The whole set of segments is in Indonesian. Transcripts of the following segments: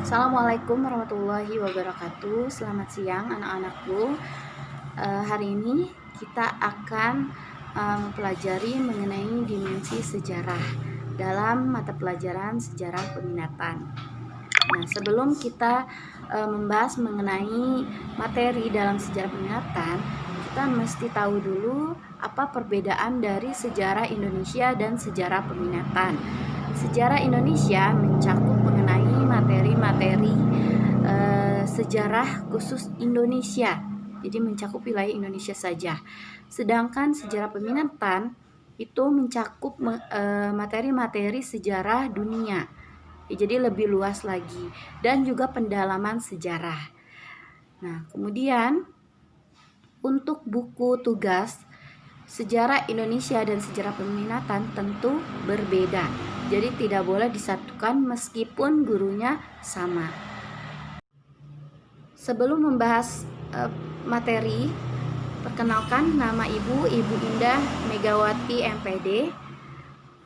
Assalamualaikum warahmatullahi wabarakatuh. Selamat siang anak-anakku. Hari ini kita akan mempelajari mengenai dimensi sejarah dalam mata pelajaran sejarah peminatan. Nah, sebelum kita membahas mengenai materi dalam sejarah peminatan, kita mesti tahu dulu apa perbedaan dari sejarah Indonesia dan sejarah peminatan. Sejarah Indonesia mencakup mengenai materi-materi sejarah khusus Indonesia, jadi mencakup wilayah Indonesia saja. Sedangkan sejarah peminatan itu mencakup materi-materi sejarah dunia, jadi lebih luas lagi, dan juga pendalaman sejarah. Nah, kemudian untuk buku tugas sejarah Indonesia dan sejarah peminatan tentu berbeda, jadi tidak boleh disatukan meskipun gurunya sama. Sebelum membahas materi, perkenalkan, nama Ibu Indah Megawati MPD,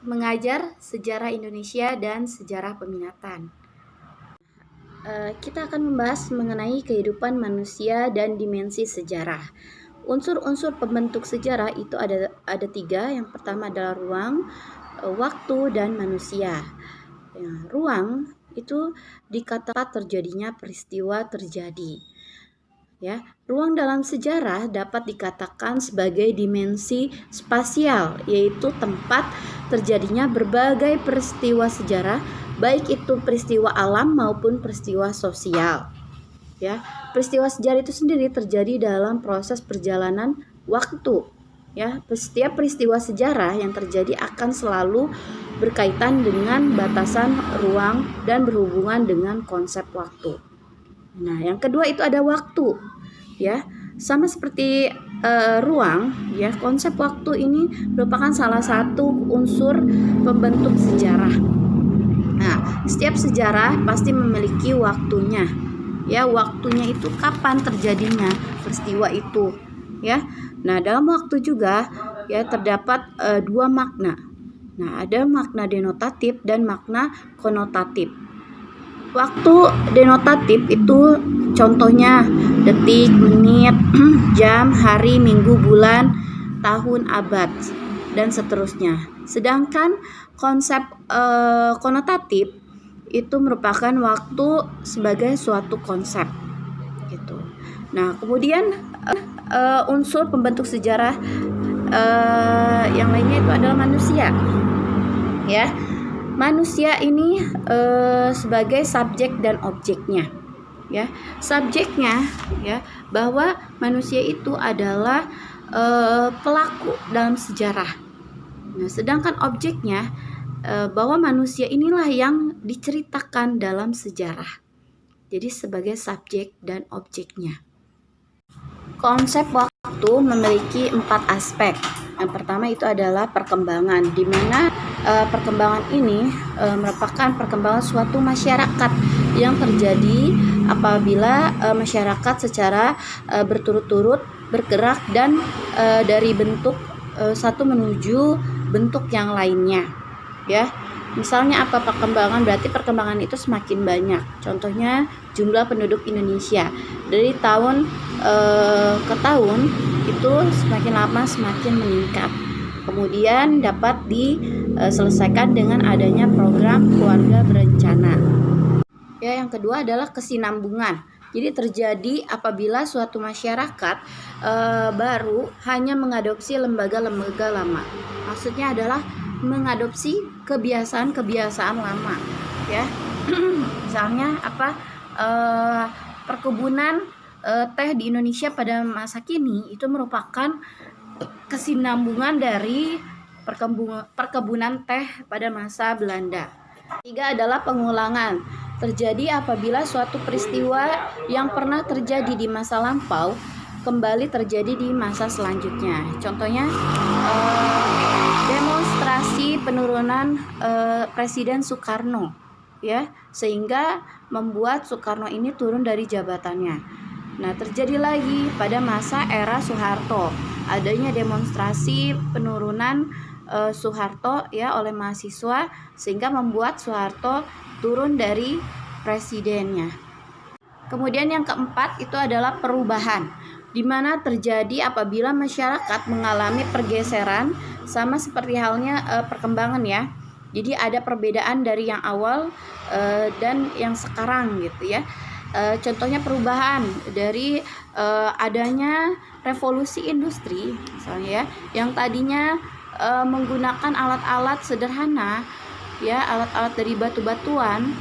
mengajar sejarah Indonesia dan sejarah peminatan. Kita akan membahas mengenai kehidupan manusia dan dimensi sejarah. Unsur-unsur pembentuk sejarah itu ada tiga. Yang pertama adalah ruang, waktu, dan manusia. Ruang itu dikatakan terjadinya peristiwa terjadi. Ya, ruang dalam sejarah dapat dikatakan sebagai dimensi spasial, yaitu tempat terjadinya berbagai peristiwa sejarah, baik itu peristiwa alam maupun peristiwa sosial. Ya, peristiwa sejarah itu sendiri terjadi dalam proses perjalanan waktu. Ya, setiap peristiwa sejarah yang terjadi akan selalu berkaitan dengan batasan ruang dan berhubungan dengan konsep waktu. Nah, yang kedua itu ada waktu. Ya, sama seperti ruang, ya, konsep waktu ini merupakan salah satu unsur pembentuk sejarah. Nah, setiap sejarah pasti memiliki waktunya. Ya, waktunya itu kapan terjadinya peristiwa itu, ya. Nah, dalam waktu juga ya terdapat dua makna. Nah, ada makna denotatif dan makna konotatif. Waktu denotatif itu contohnya detik, menit, jam, hari, minggu, bulan, tahun, abad, dan seterusnya. Sedangkan konsep konotatif itu merupakan waktu sebagai suatu konsep gitu. Nah, kemudian unsur pembentuk sejarah yang lainnya itu adalah manusia. Ya, manusia ini sebagai subjek dan objeknya. Ya, subjeknya ya bahwa manusia itu adalah pelaku dalam sejarah. Nah, sedangkan objeknya bahwa manusia inilah yang diceritakan dalam sejarah. Jadi sebagai subjek dan objeknya. Konsep waktu memiliki 4 aspek. Yang pertama itu adalah perkembangan, di mana perkembangan ini merupakan perkembangan suatu masyarakat yang terjadi apabila masyarakat secara berturut-turut bergerak dan dari bentuk satu menuju bentuk yang lainnya. Ya, misalnya apa perkembangan? Berarti perkembangan itu semakin banyak. Contohnya jumlah penduduk Indonesia dari tahun ke tahun itu semakin lama semakin meningkat. Kemudian dapat diselesaikan dengan adanya program keluarga berencana. Ya, yang kedua adalah kesinambungan. Jadi terjadi apabila suatu masyarakat baru hanya mengadopsi lembaga-lembaga lama. Maksudnya adalah mengadopsi kebiasaan-kebiasaan lama, ya. Misalnya apa? Perkebunan teh di Indonesia pada masa kini itu merupakan kesinambungan dari perkebunan teh pada masa Belanda. Ketiga adalah pengulangan. Terjadi apabila suatu peristiwa yang pernah terjadi di masa lampau kembali terjadi di masa selanjutnya. Contohnya demonstrasi penurunan Presiden Soekarno, ya, sehingga membuat Soekarno ini turun dari jabatannya. Nah, terjadi lagi pada masa era Soeharto, adanya demonstrasi penurunan Soeharto ya oleh mahasiswa sehingga membuat Soeharto turun dari presidennya. Kemudian yang keempat itu adalah perubahan, di mana terjadi apabila masyarakat mengalami pergeseran, sama seperti halnya perkembangan ya. Jadi ada perbedaan dari yang awal dan yang sekarang gitu ya. Contohnya perubahan dari adanya revolusi industri misalnya ya, yang tadinya menggunakan alat-alat sederhana ya, alat-alat dari batu-batuan,